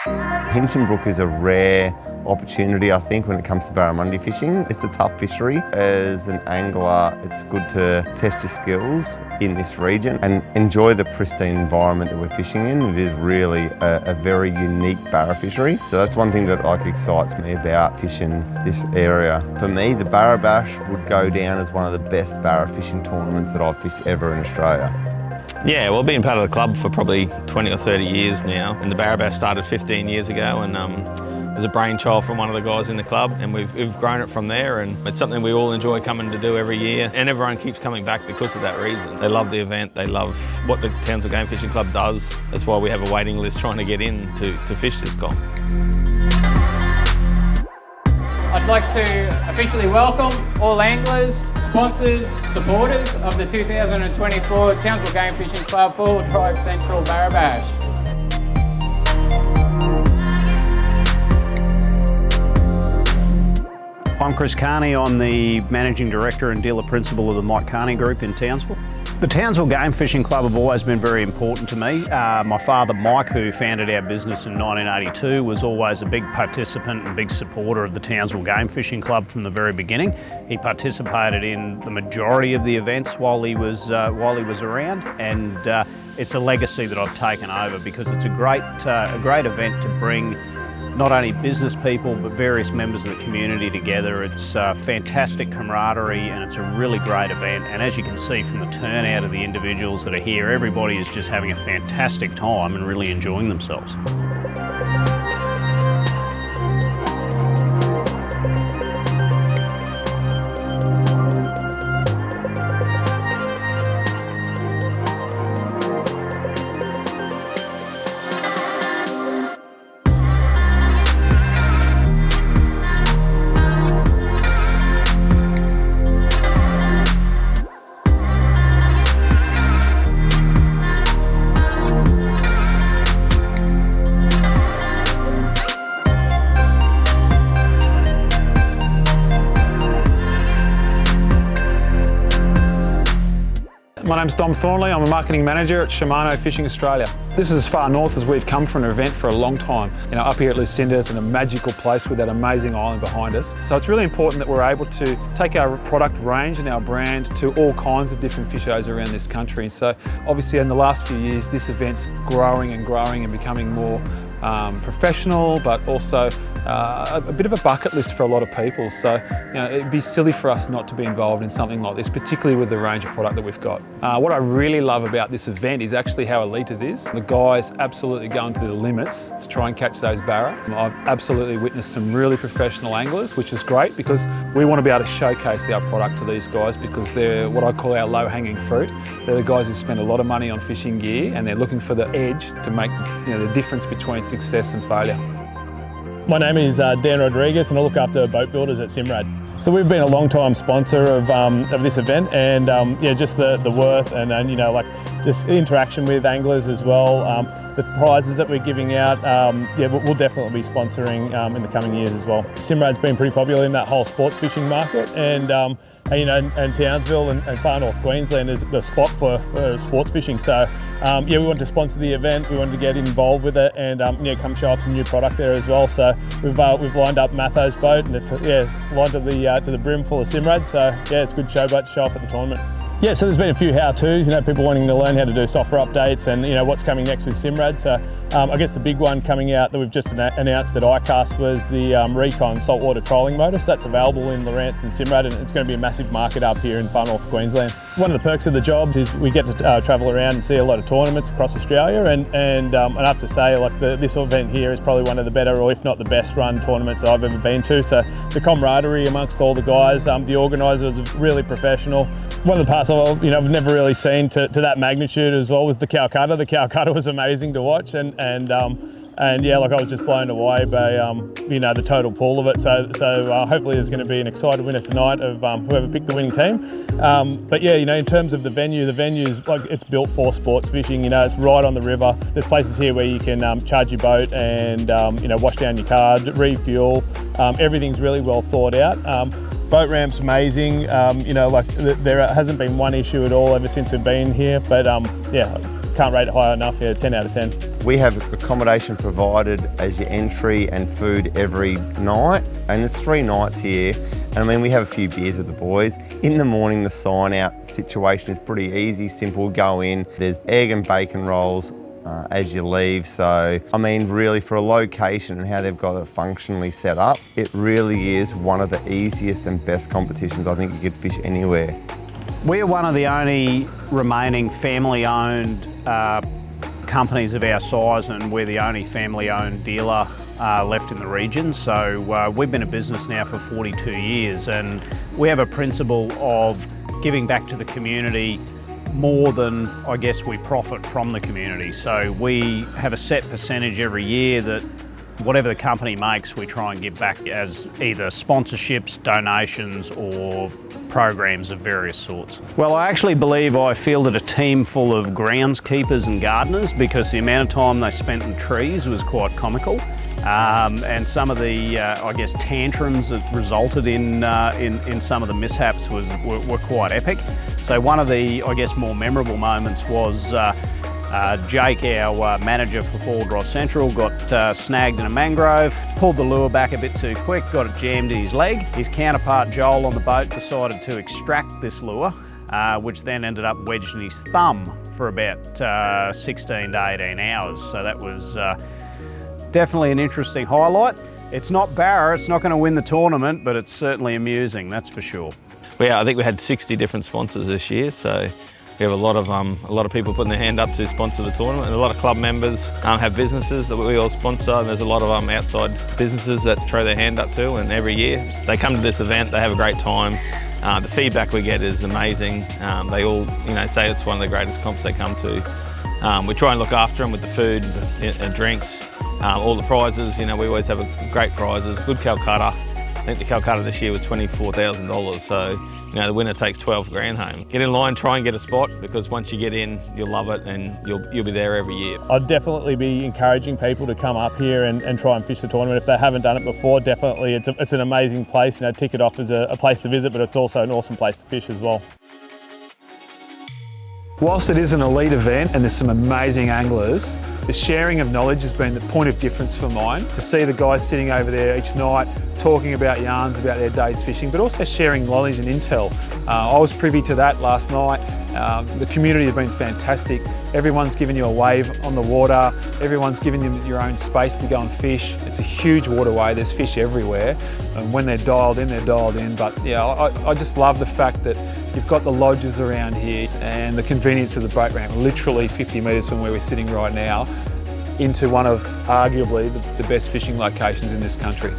Hinchinbrook is a rare opportunity, I think, when it comes to barramundi fishing. It's a tough fishery. As an angler, it's good to test your skills in this region and enjoy the pristine environment that we're fishing in. It is really a very unique barra fishery. So that's one thing that excites me about fishing this area. For me, the Barra Bash would go down as one of the best barra fishing tournaments that I've fished ever in Australia. Yeah, well, been part of the club for probably 20 or 30 years now, and the Barra Bash started 15 years ago, and it was a brainchild from one of the guys in the club, and we've grown it from there, and it's something we all enjoy coming to do every year, and everyone keeps coming back because of that reason. They love the event, they love what the Townsville Game Fishing Club does. That's why we have a waiting list trying to get in to fish this comp. I'd like to officially welcome all anglers, sponsors, supporters of the 2024 Townsville Game Fishing Club 4 Drive Central Barra Bash. I'm Chris Carney. I'm the Managing Director and Dealer Principal of the Mike Carney Group in Townsville. The Townsville Game Fishing Club have always been very important to me. My father Mike, who founded our business in 1982, was always a big participant and big supporter of the Townsville Game Fishing Club from the very beginning. He participated in the majority of the events while he was around, and it's a legacy that I've taken over because it's a great event to bring not only business people but various members of the community together. It's fantastic camaraderie and it's a really great event, and as you can see from the turnout of the individuals that are here, everybody is just having a fantastic time and really enjoying themselves. My name's Dom Thornley. I'm a marketing manager at Shimano Fishing Australia. This is as far north as we've come for an event for a long time. You know, up here at Lucinda, it's in a magical place with that amazing island behind us. So it's really important that we're able to take our product range and our brand to all kinds of different fish shows around this country. So obviously in the last few years, this event's growing and becoming more professional, but also a bit of a bucket list for a lot of people. So, you know, it'd be silly for us not to be involved in something like this, particularly with the range of product that we've got. What I really love about this event is actually how elite it is. The guys absolutely going to the limits to try and catch those barra. I've absolutely witnessed some really professional anglers, which is great because we want to be able to showcase our product to these guys because they're what I call our low-hanging fruit. They're the guys who spend a lot of money on fishing gear and they're looking for the edge to make, you know, the difference between success and failure. My name is Dan Rodriguez and I look after boat builders at Simrad. So we've been a long time sponsor of this event, and yeah, just the worth and you know, like just interaction with anglers as well. The prizes that we're giving out, yeah, we'll definitely be sponsoring in the coming years as well. Simrad's been pretty popular in that whole sports fishing market, and you know, and Townsville and far north Queensland is the spot for sports fishing. So yeah, we wanted to sponsor the event. We wanted to get involved with it, and yeah, come show off some new product there as well. So we've lined up Matho's boat, and it's yeah, lined to the brim full of Simrad. So yeah, it's a good show boat to show off at the tournament. Yeah, so there's been a few how-tos, you know, people wanting to learn how to do software updates and, you know, what's coming next with Simrad. So I guess the big one coming out that we've just announced at ICAST was the Recon saltwater trolling motor. So that's available in Lawrence and Simrad, and it's going to be a massive market up here in far north Queensland. One of the perks of the job is we get to travel around and see a lot of tournaments across Australia, and I have to say, like, this event here is probably one of the better, or if not the best run tournaments I've ever been to. So the camaraderie amongst all the guys, the organisers are really professional. One of the parts I've never really seen to that magnitude as well was the Calcutta. The Calcutta was amazing to watch, and yeah, like I was just blown away by you know, the total pool of it. So hopefully there's going to be an excited winner tonight of whoever picked the winning team. But yeah, you know, in terms of the venue is like, it's built for sports fishing. You know, it's right on the river. There's places here where you can charge your boat and you know, wash down your car, refuel. Everything's really well thought out. Boat ramp's amazing. You know, like there hasn't been one issue at all ever since we've been here. But yeah, can't rate it high enough. Yeah, 10 out of 10. We have accommodation provided as your entry and food every night, and there's 3 nights here. And I mean, we have a few beers with the boys. In the morning, the sign out situation is pretty easy, simple, go in. There's egg and bacon rolls as you leave. So, I mean, really for a location and how they've got it functionally set up, it really is one of the easiest and best competitions I think you could fish anywhere. We're one of the only remaining family-owned companies of our size, and we're the only family-owned dealer left in the region. So we've been in business now for 42 years, and we have a principle of giving back to the community more than, I guess, we profit from the community. So we have a set percentage every year that whatever the company makes, we try and give back as either sponsorships, donations, or programs of various sorts. Well, I actually believe I fielded a team full of groundskeepers and gardeners, because the amount of time they spent in trees was quite comical. And some of the, I guess, tantrums that resulted in some of the mishaps were quite epic. So one of the, I guess, more memorable moments was Jake, our manager for Forward Drive Central, got snagged in a mangrove, pulled the lure back a bit too quick, got it jammed in his leg. His counterpart Joel on the boat decided to extract this lure, which then ended up wedged in his thumb for about 16 to 18 hours. So that was definitely an interesting highlight. It's not Barra, it's not going to win the tournament, but it's certainly amusing, that's for sure. Well, yeah, I think we had 60 different sponsors this year, so we have a lot of people putting their hand up to sponsor the tournament, and a lot of club members have businesses that we all sponsor, and there's a lot of outside businesses that throw their hand up to, and every year they come to this event, they have a great time. The feedback we get is amazing. They all say it's one of the greatest comps they come to. We try and look after them with the food and drinks, all the prizes. We always have great prizes, good Calcutta. I think the Calcutta this year was $24,000, so the winner takes 12 grand home. Get in line, try and get a spot, because once you get in, you'll love it and you'll be there every year. I'd definitely be encouraging people to come up here and try and fish the tournament. If they haven't done it before, definitely it's an amazing place. Tick it off as a place to visit, but it's also an awesome place to fish as well. Whilst it is an elite event and there's some amazing anglers, the sharing of knowledge has been the point of difference for mine. To see the guys sitting over there each night talking about yarns about their day's fishing, but also sharing knowledge and intel. I was privy to that last night. The community has been fantastic. Everyone's given you a wave on the water. Everyone's given you your own space to go and fish. It's a huge waterway, there's fish everywhere. And when they're dialed in, they're dialed in. But yeah, I just love the fact that you've got the lodges around here and the convenience of the boat ramp, literally 50 metres from where we're sitting right now, into one of arguably the best fishing locations in this country.